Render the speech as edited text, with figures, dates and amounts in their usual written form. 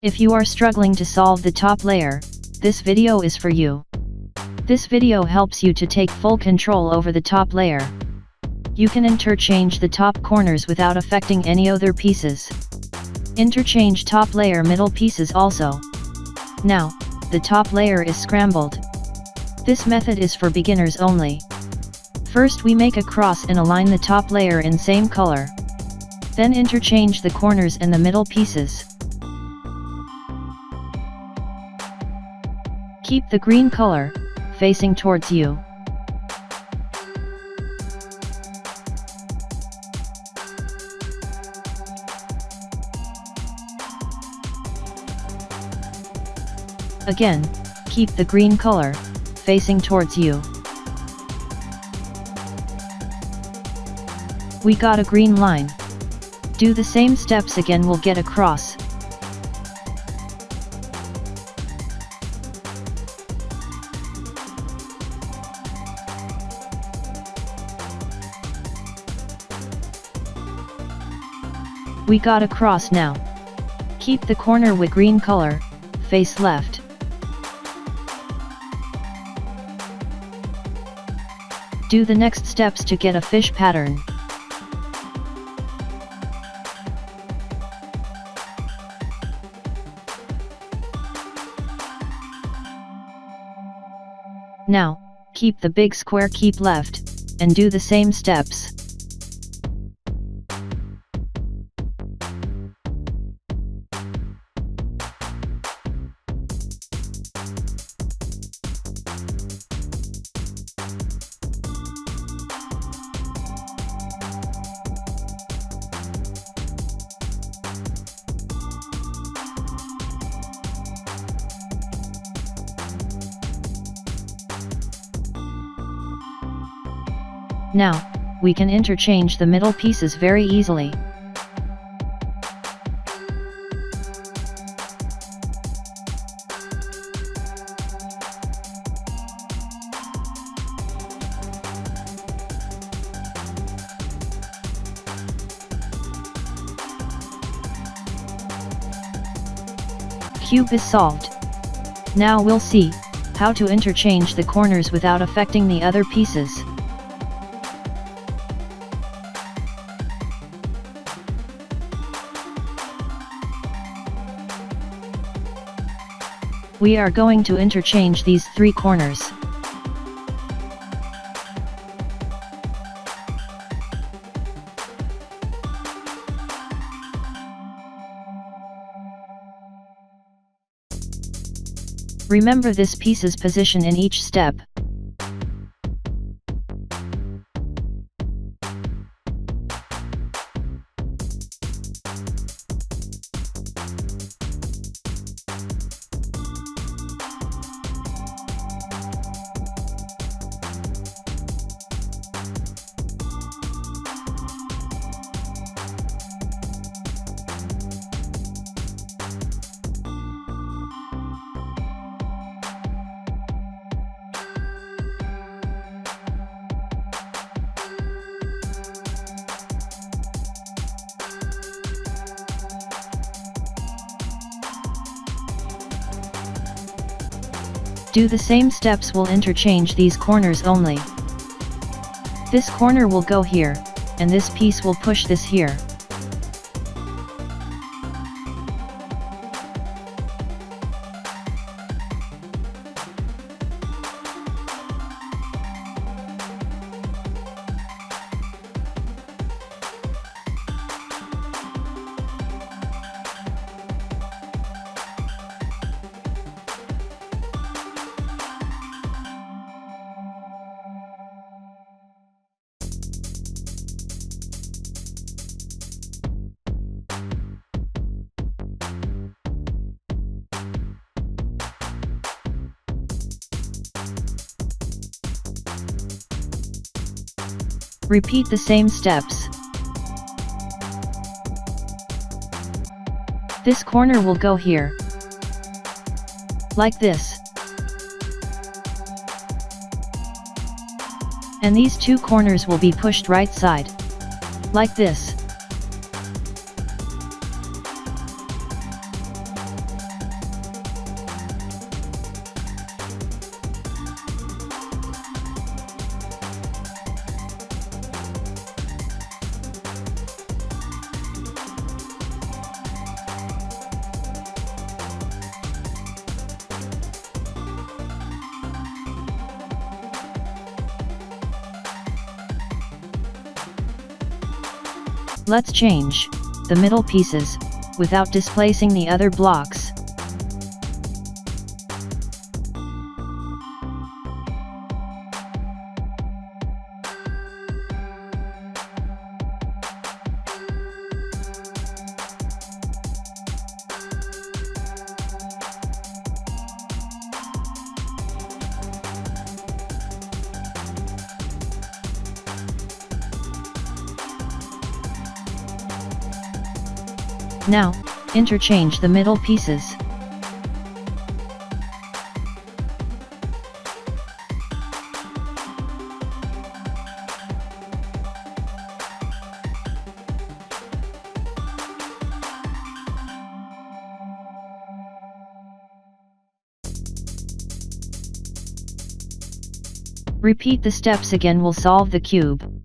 If you are struggling to solve the top layer, this video is for you. This video helps you to take full control over the top layer. You can interchange the top corners without affecting any other pieces. Interchange top layer middle pieces also. Now, the top layer is scrambled. This method is for beginners only. First we make a cross and align the top layer in same color. Then interchange the corners and the middle pieces. Keep the green color facing towards you. Again, keep the green color facing towards you. We got a green line. Do the same steps again, we'll get a cross. We got a cross now. Keep the corner with green color, face left. Do the next steps to get a fish pattern. Now, keep the big square, keep left, and do the same steps. Now, we can interchange the middle pieces very easily. Cube is solved. Now we'll see how to interchange the corners without affecting the other pieces. We are going to interchange these three corners. Remember this piece's position in each step. Do the same steps, we'll interchange these corners only. This corner will go here, and this piece will push this here. Repeat the same steps. This corner will go here, like this. And these two corners will be pushed right side, like this. Let's change the middle pieces without displacing the other blocks. Now, interchange the middle pieces. Repeat the steps again will solve the cube.